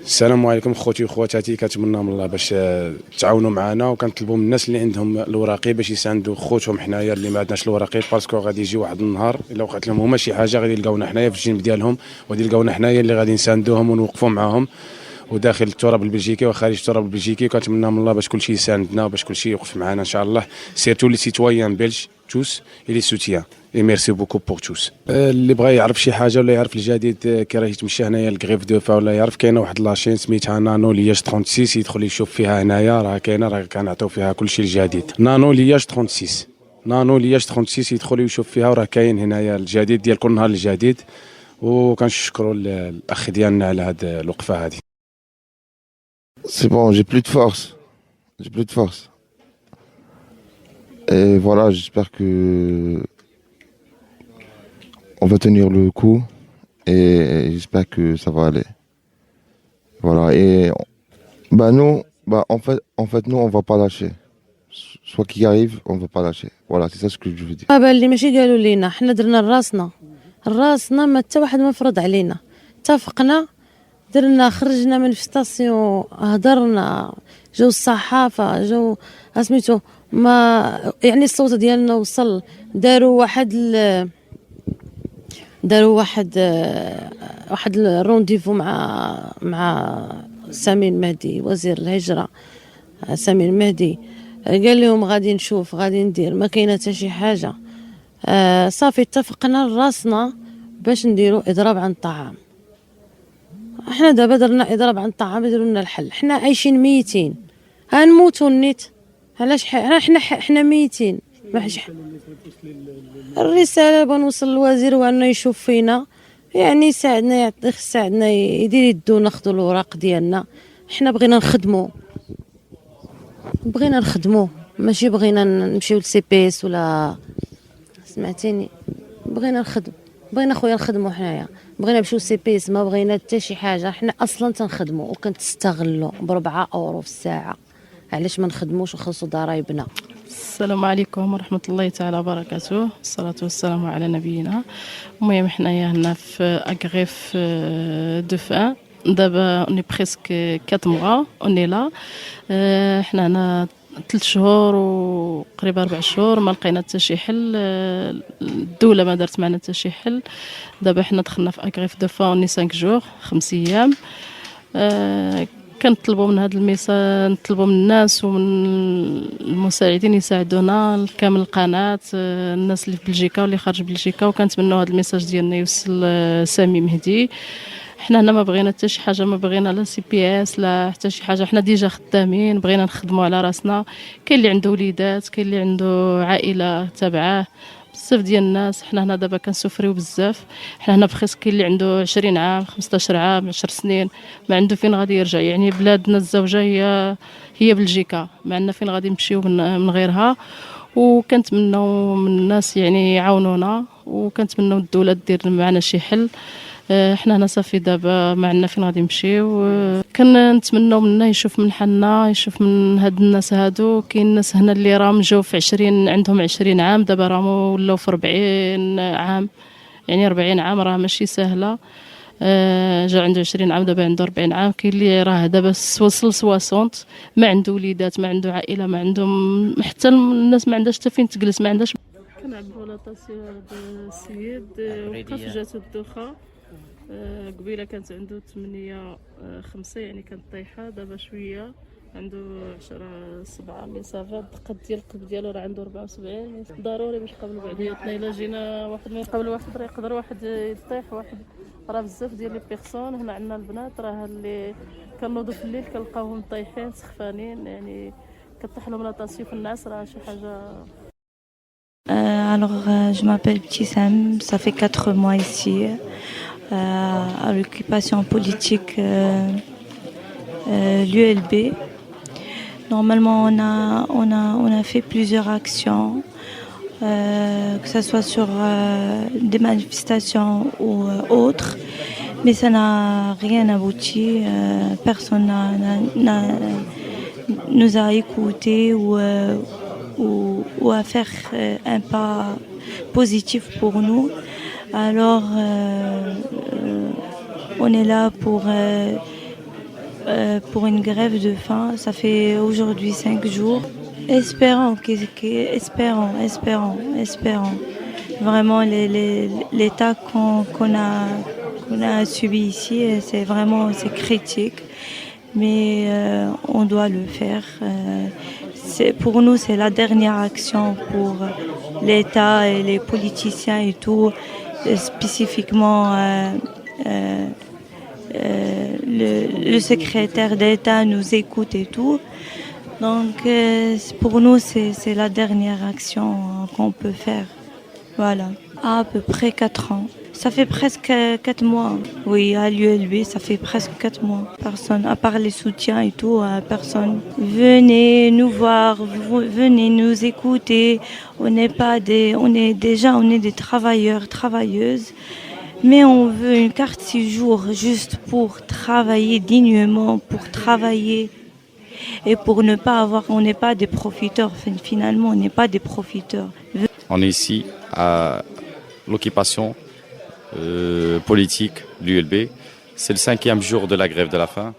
السلام عليكم خوتي وخواتاتي، كنتمنى من الله باش تعاونوا معنا، وكنطلبوا من الناس اللي عندهم الوراقي باش يساندوا خوتهم حنايا اللي ما عندناش الوراقي، باسكو غادي يجي واحد النهار الا وقعت لهم هما شي حاجه غادي يلقاونا حنايا في الجنب ديالهم، وغادي يلقاونا حنايا اللي غادي نساندوهم ونوقفوا معاهم وداخل التراب البلجيكي وخارج التراب البلجيكي. وكنتمنى من الله باش كلشي يساندنا وباش كلشي يوقف معنا ان شاء الله. سيرتو لي سيتويان بلج توس لي سوتيان اي ميرسي بوكو بور توس. اللي بغى يعرف شي حاجه ولا يعرف الجديد كي راه يتمشى هنايا الكريف دو فا ولا يعرف كاينه واحد لاشين سميتها نانو لياج 36 يدخل يشوف فيها هنايا، راه كاينه، راه كنعطيو فيها كلشي الجديد. نانو لياج 36 نانو لياج 36 يدخل يشوف فيها، وراه كاين هنايا الجديد ديال كل نهار الجديد. وكنشكروا الاخ ديالنا على هذه الوقفه هذه. C'est bon, j'ai plus de force. J'ai plus de force. Et voilà, j'espère que on va tenir le coup et j'espère que ça va aller. Voilà, et nous, en fait, nous, on va pas lâcher. Soit qui arrive, on va pas lâcher. Voilà, c'est ça ce que je veux dire. اللي ماشي قالوا لينا حنا درنا راسنا ما حتى واحد ما فرض علينا، اتفقنا درنا، خرجنا من الستاسيون، هضرنا، جاو الصحافه، جاو اسميتو، ما يعني الصوت ديالنا وصل. داروا واحد الرونديفو مع سامي المهدي وزير الهجره. سامي المهدي قال لهم غادي نشوف، غادي ندير، ما كاينه حتى شي حاجه. صافي اتفقنا راسنا باش نديروا اضراب عن الطعام. احنا دابا درنا اضراب عن الطعام، يديروا لنا الحل. حنا عايشين ميتين، غنموتوا النيت. علاش حنا ميتين؟ الرساله بغا نوصل للوزير وانه يشوف فينا، يعني يساعدنا، يساعدنا، يدير يدو ناخذوا الوراق ديالنا. حنا بغينا نخدموا، ماشي بغينا نمشيو لسي بي اس ولا سمعتيني. بغينا خويا نخدموا حنايا، بغينا نمشيو سي بي اس، ما بغينا حتى شي حاجه. حنا اصلا تنخدموا وكنتستغلوا ب4 اورو في الساعه، علاش ما نخدموش ونخلصوا ضرايبنا؟ السلام عليكم ورحمة الله تعالى وبركاته، الصلاة والسلام على نبينا. المهم حنايا هنا في أغريف دو فان، دابا اوني بريسك 4 موا اوني لا. حنا هنا 3 شهور وقريبا 4 شهور ما لقينا حتى شي حل. الدولة ما دارت معنا حتى شي حل. دابا حنا دخلنا في أغريف دو فان اوني 5 جور، 5 ايام. كنطلبوا من هذا الميساج، نطلبوا من الناس ومن المساعدين يساعدونا، كامل القناه، الناس اللي في بلجيكا واللي خارج بلجيكا، وكنتمنوا هذا الميساج ديالنا يوصل سامي مهدي. حنا هنا ما بغينا حتى شي حاجه، ما بغينا لا سي بي اس لا حتى شي حاجه. حنا ديجا خدامين، بغينا نخدموا على راسنا. كاين اللي عنده وليدات، كاين اللي عنده عائله تابعاه، بزاف ديال الناس. حنا هنا دابا كنسوفريو بزاف. حنا هنا بخيس كاين اللي عنده 20 عام، 15 عام، 10 سنين، ما عنده فين غادي يرجع. يعني بلادنا الزوجه هي بلجيكا، ما عندنا فين غادي نمشيو من غيرها. وكنتمنوا من الناس يعني يعاونونا، وكنتمنوا الدوله دير معنا شي حل. حنا هنا صافي دابا ما عندنا فين غادي نمشيو. كنتمنوا منا يشوف من حالنا، يشوف من هاد الناس هادو. كاين ناس هنا اللي راهم جاو في 20، عندهم 20 عام، دابا راهم ولاو في 40 عام. يعني 40 عام راه ماشي سهله. جا عنده 20 عام، دابا عنده 40 عام. كاين اللي راه دابا وصل 60، ما عنده وليدات، ما عنده عائله، ما عندهم حتى الناس ما عندهاش حتى فين تجلس، ما عندهاش. كنعبروا لا طاسيون هذا السيد، وقف جاتو الدوخه قبيله كانت عنده 8 5 يعني كانت طايحه، دابا شويه عنده 10 7 مي صافا. الدقات ديال القلب ديالو راه عنده 74. ضروري باش نقابلوا بعضياتنا. الا جينا واحد ما يقابل واحد راه يقدر واحد يطيح واحد. راه بزاف ديال لي بيرسون هنا عندنا البنات راه اللي كنوضوا في الليل كنلقاوهم طايحين سخفانين، يعني كطيح لهم لاطاسيون في النعاس، راه شي حاجه. Alors, je m'appelle Sam, ça fait 4 mois ici, à l'occupation politique l'ULB. Normalement, on a fait plusieurs actions, que ce soit sur des manifestations ou autres, mais ça n'a rien abouti. Personne nous a écoutés ou à faire un pas positif pour nous. Alors, on est là pour une grève de faim. Ça fait aujourd'hui 5 jours. Espérons. Vraiment, l'état qu'on a subi ici, c'est critique. Mais on doit le faire. Pour nous, c'est la dernière action pour l'État et les politiciens et tout, spécifiquement le secrétaire d'État nous écoute et tout. Donc pour nous, c'est la dernière action qu'on peut faire. Voilà, à peu près 4 ans. Ça fait presque 4 mois. Oui, à l'ULB, ça fait presque 4 mois. Personne, à part les soutiens et tout, personne. Venez nous voir, venez nous écouter. On est des travailleurs, travailleuses. Mais on veut une carte 6 jours juste pour travailler dignement, pour travailler et pour ne pas avoir... On n'est pas des profiteurs, finalement, on n'est pas des profiteurs. On est ici à l'occupation politique, l'ULB. C'est le 5e jour de la grève de la faim.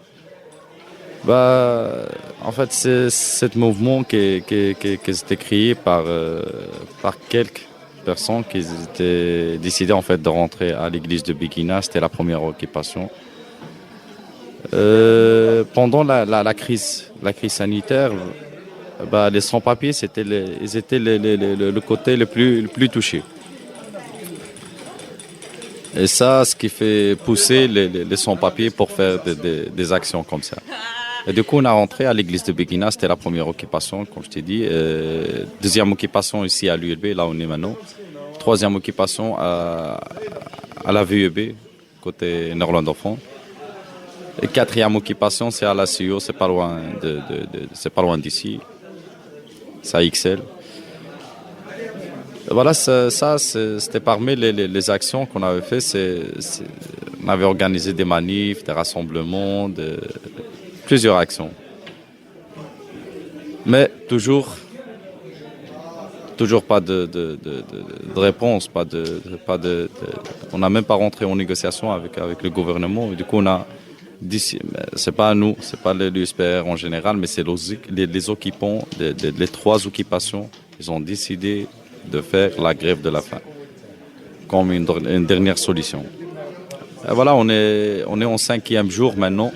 En fait, c'est ce mouvement qui s'était créé par quelques personnes qui étaient décidées en fait de rentrer à l'église de Begina. C'était la première occupation. Pendant la crise sanitaire, les sans-papiers, ils étaient le côté le plus touché. Et ça, ce qui fait pousser les sans-papiers pour faire des actions comme ça. Et du coup, on a rentré à l'église de Begina, c'était la première occupation, comme je t'ai dit. Deuxième occupation ici à l'ULB, là où on est maintenant. Troisième occupation à la VEB, côté néerlandophone. Et quatrième occupation, c'est à la CIO, c'est pas loin d'ici. C'est à XL. Voilà, c'était parmi les actions qu'on avait fait. On avait organisé des manifs, des rassemblements, plusieurs actions. Mais toujours pas de réponse, on n'a même pas rentré en négociation avec le gouvernement. Du coup, on a c'est pas nous, c'est pas l'USPR en général, mais c'est les occupants, les 3 occupations, ils ont décidé de faire la grève de la faim comme une dernière solution. Et voilà, on est en 5e jour maintenant.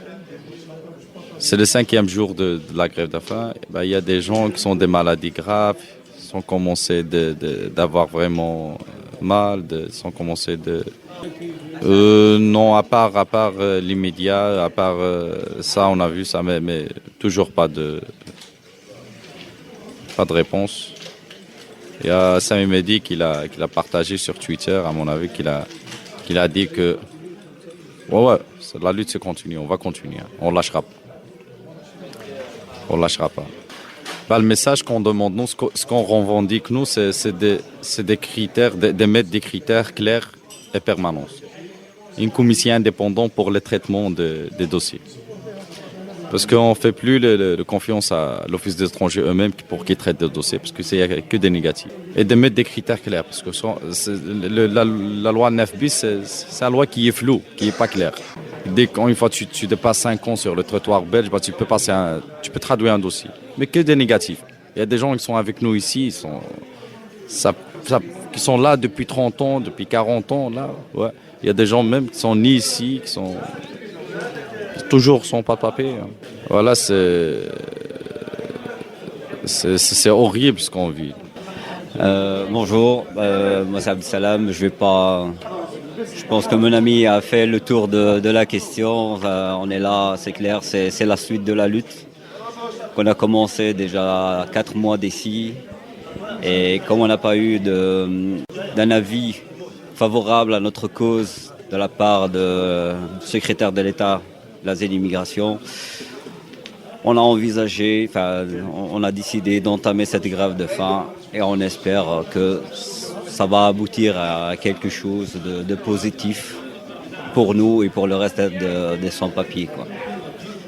C'est le 5e jour de la grève de la faim. Il y a des gens qui ont des maladies graves, qui ont commencé d'avoir vraiment mal, sont commencé de... non, à part l'immédiat, à part ça, on a vu ça, mais toujours pas de réponse. Il y a Sami Mehdi qui l'a partagé sur Twitter, à mon avis, qu'il a dit que ouais, la lutte se continue, on va continuer, on lâchera pas. On lâchera pas. Le message qu'on demande, nous, ce qu'on revendique, nous, c'est des critères, de mettre des critères clairs et permanents. Une commission indépendante pour le traitement des dossiers. Parce qu'on ne fait plus de confiance à l'Office des étrangers eux-mêmes pour qu'ils traitent des dossiers, parce qu'il n'y a que des négatifs. Et de mettre des critères clairs, parce que la loi 9 bis, c'est une loi qui est floue, qui n'est pas claire. Dès qu'une fois tu dépasses 5 ans sur le trottoir belge, tu peux traduire un dossier. Mais que des négatifs. Il y a des gens qui sont avec nous ici, qui sont là depuis 30 ans, depuis 40 ans, là, ouais. Il y a des gens même qui sont nés ici, qui sont toujours sans pas de papier. Voilà, c'est horrible ce qu'on vit. Bonjour, moi c'est Abdeslam. Je pense que mon ami a fait le tour de la question. On est là, c'est clair, c'est la suite de la lutte qu'on a commencé déjà 4 mois d'ici. Et comme on n'a pas eu d'un avis favorable à notre cause de la part du secrétaire de l'État, l'asile et l'immigration, on a décidé d'entamer cette grève de faim et on espère que ça va aboutir à quelque chose de positif pour nous et pour le reste des sans-papiers, quoi.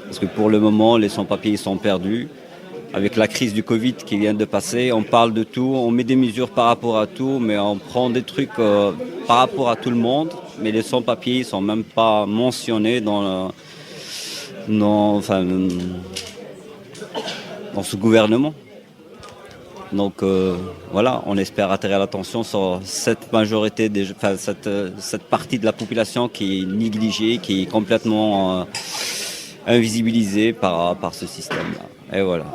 Parce que pour le moment, les sans-papiers sont perdus. Avec la crise du Covid qui vient de passer, on parle de tout, on met des mesures par rapport à tout, mais on prend des trucs par rapport à tout le monde. Mais les sans-papiers ne sont même pas mentionnés dans ce gouvernement. Donc voilà, on espère attirer l'attention sur cette majorité, cette partie de la population qui est négligée, qui est complètement invisibilisée par ce système-là. Et voilà.